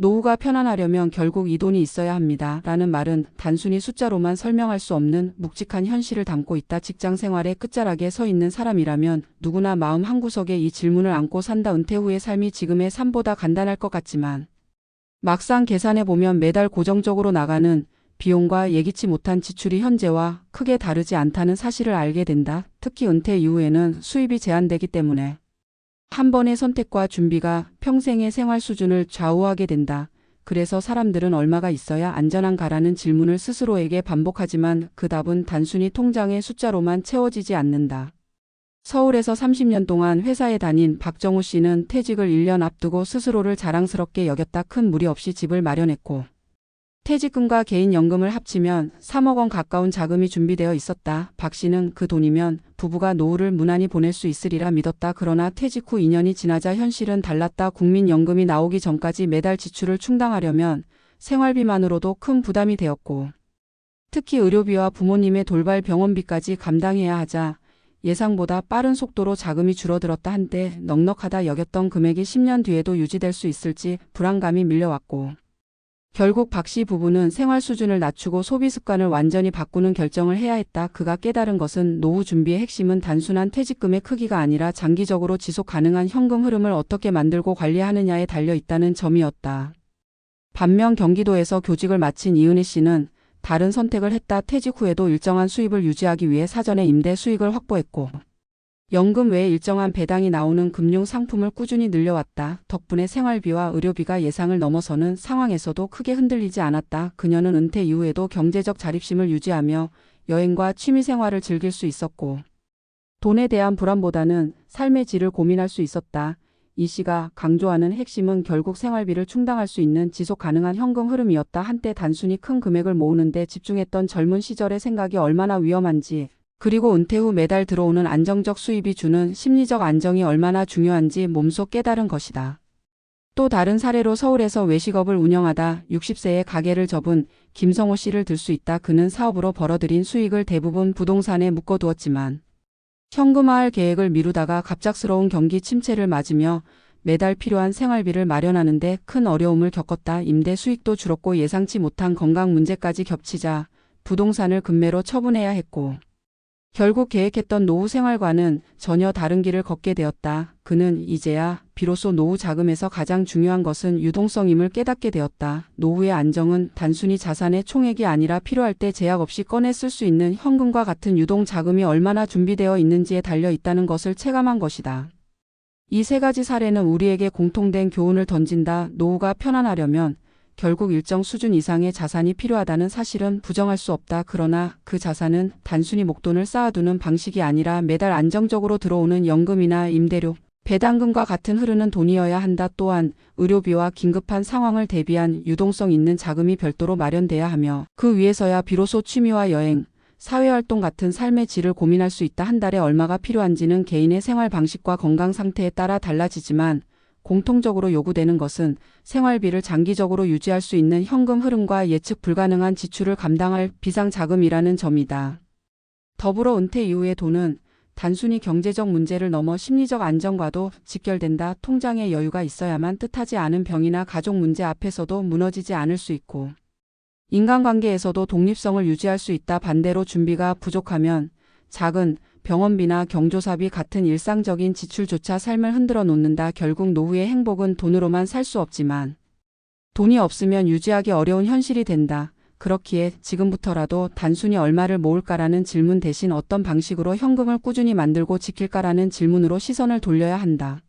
노후가 편안하려면 결국 이 돈이 있어야 합니다. 라는 말은 단순히 숫자로만 설명할 수 없는 묵직한 현실을 담고 있다. 직장 생활의 끝자락에 서 있는 사람이라면 누구나 마음 한구석에 이 질문을 안고 산다. 은퇴 후의 삶이 지금의 삶보다 간단할 것 같지만 막상 계산해보면 매달 고정적으로 나가는 비용과 예기치 못한 지출이 현재와 크게 다르지 않다는 사실을 알게 된다. 특히 은퇴 이후에는 수입이 제한되기 때문에 한 번의 선택과 준비가 평생의 생활 수준을 좌우하게 된다. 그래서 사람들은 얼마가 있어야 안전한가라는 질문을 스스로에게 반복하지만 그 답은 단순히 통장의 숫자로만 채워지지 않는다. 서울에서 30년 동안 회사에 다닌 박정우 씨는 퇴직을 1년 앞두고 스스로를 자랑스럽게 여겼다. 큰 무리 없이 집을 마련했고 퇴직금과 개인연금을 합치면 3억 원 가까운 자금이 준비되어 있었다. 박 씨는 그 돈이면 부부가 노후를 무난히 보낼 수 있으리라 믿었다. 그러나 퇴직 후 2년이 지나자 현실은 달랐다. 국민연금이 나오기 전까지 매달 지출을 충당하려면 생활비만으로도 큰 부담이 되었고 특히 의료비와 부모님의 돌발 병원비까지 감당해야 하자 예상보다 빠른 속도로 자금이 줄어들었다. 한때 넉넉하다 여겼던 금액이 10년 뒤에도 유지될 수 있을지 불안감이 밀려왔고 결국 박 씨 부부는 생활 수준을 낮추고 소비 습관을 완전히 바꾸는 결정을 해야 했다. 그가 깨달은 것은 노후 준비의 핵심은 단순한 퇴직금의 크기가 아니라 장기적으로 지속 가능한 현금 흐름을 어떻게 만들고 관리하느냐에 달려 있다는 점이었다. 반면 경기도에서 교직을 마친 이은희 씨는 다른 선택을 했다. 퇴직 후에도 일정한 수입을 유지하기 위해 사전에 임대 수익을 확보했고 연금 외에 일정한 배당이 나오는 금융 상품을 꾸준히 늘려왔다. 덕분에 생활비와 의료비가 예상을 넘어서는 상황에서도 크게 흔들리지 않았다. 그녀는 은퇴 이후에도 경제적 자립심을 유지하며 여행과 취미생활을 즐길 수 있었고 돈에 대한 불안보다는 삶의 질을 고민할 수 있었다. 이 씨가 강조하는 핵심은 결국 생활비를 충당할 수 있는 지속 가능한 현금 흐름이었다. 한때 단순히 큰 금액을 모으는 데 집중했던 젊은 시절의 생각이 얼마나 위험한지 그리고 은퇴 후 매달 들어오는 안정적 수입이 주는 심리적 안정이 얼마나 중요한지 몸소 깨달은 것이다. 또 다른 사례로 서울에서 외식업을 운영하다 60세에 가게를 접은 김성호 씨를 들 수 있다. 그는 사업으로 벌어들인 수익을 대부분 부동산에 묶어두었지만 현금화할 계획을 미루다가 갑작스러운 경기 침체를 맞으며 매달 필요한 생활비를 마련하는 데 큰 어려움을 겪었다. 임대 수익도 줄었고 예상치 못한 건강 문제까지 겹치자 부동산을 급매로 처분해야 했고 결국 계획했던 노후 생활과는 전혀 다른 길을 걷게 되었다. 그는 이제야 비로소 노후 자금에서 가장 중요한 것은 유동성임을 깨닫게 되었다. 노후의 안정은 단순히 자산의 총액이 아니라 필요할 때 제약 없이 꺼내 쓸 수 있는 현금과 같은 유동 자금이 얼마나 준비되어 있는지에 달려 있다는 것을 체감한 것이다. 이 세 가지 사례는 우리에게 공통된 교훈을 던진다. 노후가 편안하려면 결국 일정 수준 이상의 자산이 필요하다는 사실은 부정할 수 없다. 그러나 그 자산은 단순히 목돈을 쌓아두는 방식이 아니라 매달 안정적으로 들어오는 연금이나 임대료, 배당금과 같은 흐르는 돈이어야 한다. 또한 의료비와 긴급한 상황을 대비한 유동성 있는 자금이 별도로 마련돼야 하며 그 위에서야 비로소 취미와 여행, 사회활동 같은 삶의 질을 고민할 수 있다. 한 달에 얼마가 필요한지는 개인의 생활 방식과 건강 상태에 따라 달라지지만 공통적으로 요구되는 것은 생활비를 장기적으로 유지할 수 있는 현금 흐름과 예측 불가능한 지출을 감당할 비상자금이라는 점이다. 더불어 은퇴 이후의 돈은 단순히 경제적 문제를 넘어 심리적 안정과도 직결된다. 통장에 여유가 있어야만 뜻하지 않은 병이나 가족 문제 앞에서도 무너지지 않을 수 있고 인간관계에서도 독립성을 유지할 수 있다. 반대로 준비가 부족하면 작은 병원비나 경조사비 같은 일상적인 지출조차 삶을 흔들어 놓는다. 결국 노후의 행복은 돈으로만 살 수 없지만 돈이 없으면 유지하기 어려운 현실이 된다. 그렇기에 지금부터라도 단순히 얼마를 모을까라는 질문 대신 어떤 방식으로 현금을 꾸준히 만들고 지킬까라는 질문으로 시선을 돌려야 한다.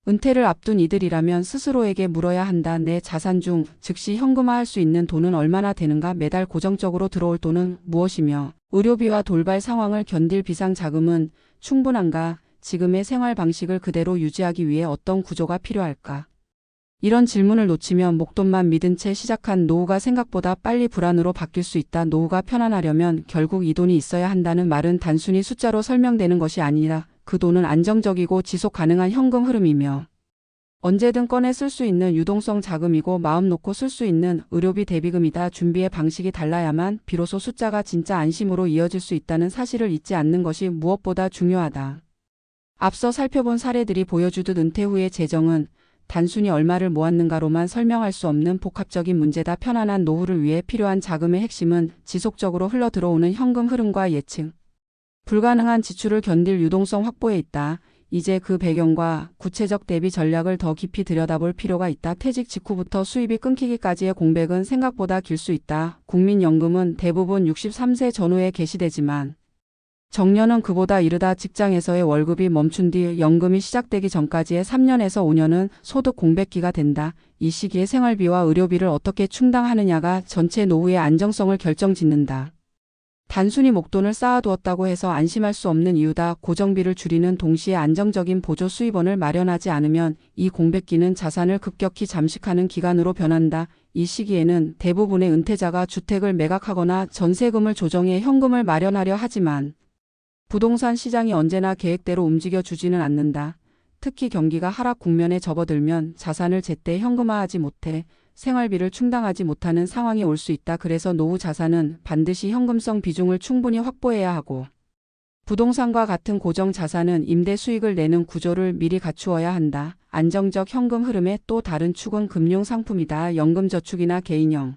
은퇴를 앞둔 이들이라면 스스로에게 물어야 한다. 내 자산 중 즉시 현금화할 수 있는 돈은 얼마나 되는가? 매달 고정적으로 들어올 돈은 무엇이며 의료비와 돌발 상황을 견딜 비상자금은 충분한가? 지금의 생활 방식을 그대로 유지하기 위해 어떤 구조가 필요할까? 이런 질문을 놓치면 목돈만 믿은 채 시작한 노후가 생각보다 빨리 불안으로 바뀔 수 있다. 노후가 편안하려면 결국 이 돈이 있어야 한다는 말은 단순히 숫자로 설명되는 것이 아니라 그 돈은 안정적이고 지속 가능한 현금 흐름이며 언제든 꺼내 쓸 수 있는 유동성 자금이고 마음 놓고 쓸 수 있는 의료비 대비금이다. 준비의 방식이 달라야만 비로소 숫자가 진짜 안심으로 이어질 수 있다는 사실을 잊지 않는 것이 무엇보다 중요하다. 앞서 살펴본 사례들이 보여주듯 은퇴 후의 재정은 단순히 얼마를 모았는가로만 설명할 수 없는 복합적인 문제다. 편안한 노후를 위해 필요한 자금의 핵심은 지속적으로 흘러들어오는 현금 흐름과 예측 불가능한 지출을 견딜 유동성 확보에 있다. 이제 그 배경과 구체적 대비 전략을 더 깊이 들여다볼 필요가 있다. 퇴직 직후부터 수입이 끊기기까지의 공백은 생각보다 길 수 있다. 국민연금은 대부분 63세 전후에 개시되지만 정년은 그보다 이르다. 직장에서의 월급이 멈춘 뒤 연금이 시작되기 전까지의 3년에서 5년은 소득 공백기가 된다. 이 시기에 생활비와 의료비를 어떻게 충당하느냐가 전체 노후의 안정성을 결정짓는다. 단순히 목돈을 쌓아두었다고 해서 안심할 수 없는 이유다. 고정비를 줄이는 동시에 안정적인 보조 수입원을 마련하지 않으면 이 공백기는 자산을 급격히 잠식하는 기간으로 변한다. 이 시기에는 대부분의 은퇴자가 주택을 매각하거나 전세금을 조정해 현금을 마련하려 하지만 부동산 시장이 언제나 계획대로 움직여주지는 않는다. 특히 경기가 하락 국면에 접어들면 자산을 제때 현금화하지 못해 생활비를 충당하지 못하는 상황이 올 수 있다. 그래서 노후 자산은 반드시 현금성 비중을 충분히 확보해야 하고 부동산과 같은 고정 자산은 임대 수익을 내는 구조를 미리 갖추어야 한다. 안정적 현금 흐름의 또 다른 축은 금융상품이다. 연금저축이나 개인형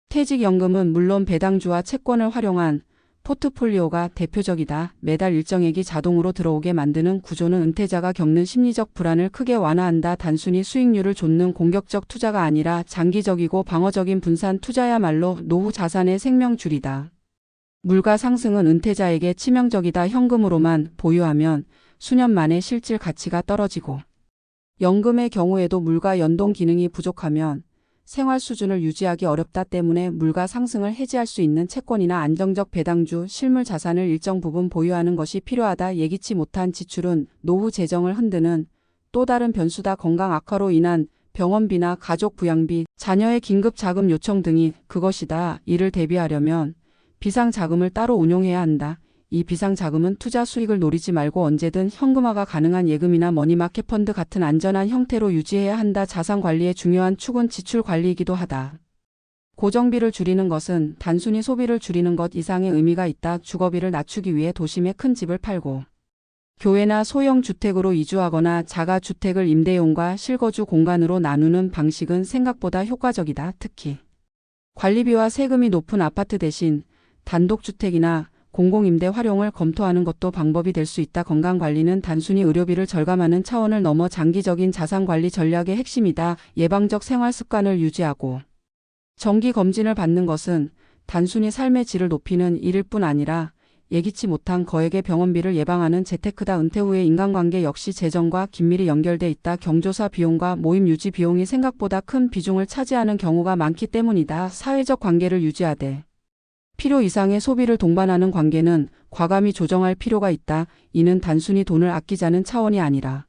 퇴직연금은 물론 배당주와 채권을 활용한 포트폴리오가 대표적이다. 매달 일정액이 자동으로 들어오게 만드는 구조는 은퇴자가 겪는 심리적 불안을 크게 완화한다. 단순히 수익률을 좇는 공격적 투자가 아니라 장기적이고 방어적인 분산 투자야말로 노후 자산의 생명줄이다. 물가 상승은 은퇴자에게 치명적이다. 현금으로만 보유하면 수년 만에 실질 가치가 떨어지고 연금의 경우에도 물가 연동 기능이 부족하면 생활 수준을 유지하기 어렵다. 때문에 물가 상승을 해지할 수 있는 채권이나 안정적 배당주, 실물 자산을 일정 부분 보유하는 것이 필요하다. 예기치 못한 지출은 노후 재정을 흔드는 또 다른 변수다. 건강 악화로 인한 병원비나 가족 부양비, 자녀의 긴급 자금 요청 등이 그것이다. 이를 대비하려면 비상자금을 따로 운용해야 한다. 이 비상자금은 투자 수익을 노리지 말고 언제든 현금화가 가능한 예금이나 머니마켓 펀드 같은 안전한 형태로 유지해야 한다. 자산 관리의 중요한 축은 지출 관리이기도 하다. 고정비를 줄이는 것은 단순히 소비를 줄이는 것 이상의 의미가 있다. 주거비를 낮추기 위해 도심에 큰 집을 팔고 교외나 소형 주택으로 이주하거나 자가주택을 임대용과 실거주 공간으로 나누는 방식은 생각보다 효과적이다. 특히 관리비와 세금이 높은 아파트 대신 단독주택이나 공공임대 활용을 검토하는 것도 방법이 될 수 있다. 건강관리는 단순히 의료비를 절감하는 차원을 넘어 장기적인 자산관리 전략의 핵심이다. 예방적 생활습관을 유지하고 정기검진을 받는 것은 단순히 삶의 질을 높이는 일일 뿐 아니라 예기치 못한 거액의 병원비를 예방하는 재테크다. 은퇴 후의 인간관계 역시 재정과 긴밀히 연결돼 있다. 경조사 비용과 모임 유지 비용이 생각보다 큰 비중을 차지하는 경우가 많기 때문이다. 사회적 관계를 유지하되 필요 이상의 소비를 동반하는 관계는 과감히 조정할 필요가 있다. 이는 단순히 돈을 아끼자는 차원이 아니라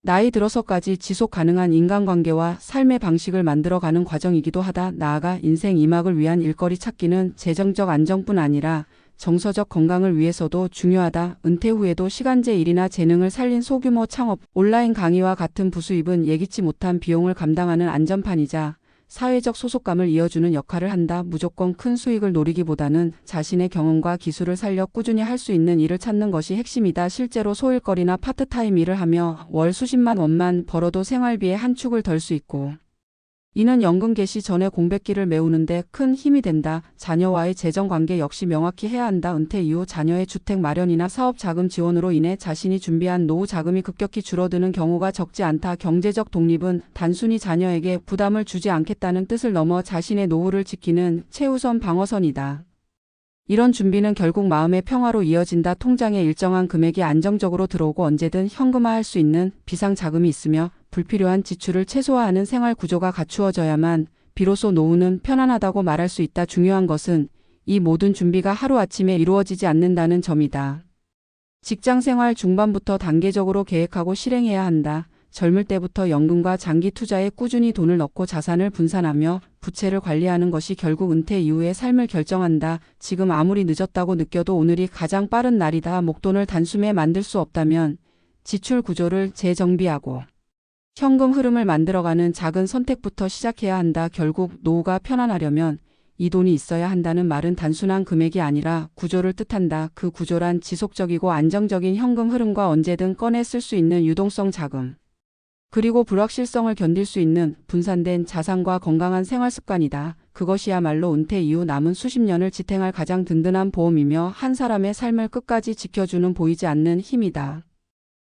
나이 들어서까지 지속 가능한 인간관계와 삶의 방식을 만들어가는 과정이기도 하다. 나아가 인생 2막을 위한 일거리 찾기는 재정적 안정뿐 아니라 정서적 건강을 위해서도 중요하다. 은퇴 후에도 시간제 일이나 재능을 살린 소규모 창업, 온라인 강의와 같은 부수입은 예기치 못한 비용을 감당하는 안전판이자 사회적 소속감을 이어주는 역할을 한다. 무조건 큰 수익을 노리기보다는 자신의 경험과 기술을 살려 꾸준히 할 수 있는 일을 찾는 것이 핵심이다. 실제로 소일거리나 파트타임 일을 하며 월 수십만 원만 벌어도 생활비의 한 축을 덜 수 있고 이는 연금 개시 전에 공백기를 메우는데 큰 힘이 된다. 자녀와의 재정관계 역시 명확히 해야 한다. 은퇴 이후 자녀의 주택 마련이나 사업 자금 지원으로 인해 자신이 준비한 노후 자금이 급격히 줄어드는 경우가 적지 않다. 경제적 독립은 단순히 자녀에게 부담을 주지 않겠다는 뜻을 넘어 자신의 노후를 지키는 최우선 방어선이다. 이런 준비는 결국 마음의 평화로 이어진다. 통장에 일정한 금액이 안정적으로 들어오고 언제든 현금화할 수 있는 비상자금이 있으며 불필요한 지출을 최소화하는 생활 구조가 갖추어져야만 비로소 노후는 편안하다고 말할 수 있다. 중요한 것은 이 모든 준비가 하루아침에 이루어지지 않는다는 점이다. 직장생활 중반부터 단계적으로 계획하고 실행해야 한다. 젊을 때부터 연금과 장기 투자에 꾸준히 돈을 넣고 자산을 분산하며 부채를 관리하는 것이 결국 은퇴 이후의 삶을 결정한다. 지금 아무리 늦었다고 느껴도 오늘이 가장 빠른 날이다. 목돈을 단숨에 만들 수 없다면 지출 구조를 재정비하고 현금 흐름을 만들어가는 작은 선택부터 시작해야 한다. 결국 노후가 편안하려면 이 돈이 있어야 한다는 말은 단순한 금액이 아니라 구조를 뜻한다. 그 구조란 지속적이고 안정적인 현금 흐름과 언제든 꺼내 쓸 수 있는 유동성 자금. 그리고 불확실성을 견딜 수 있는 분산된 자산과 건강한 생활 습관이다. 그것이야말로 은퇴 이후 남은 수십 년을 지탱할 가장 든든한 보험이며 한 사람의 삶을 끝까지 지켜주는 보이지 않는 힘이다.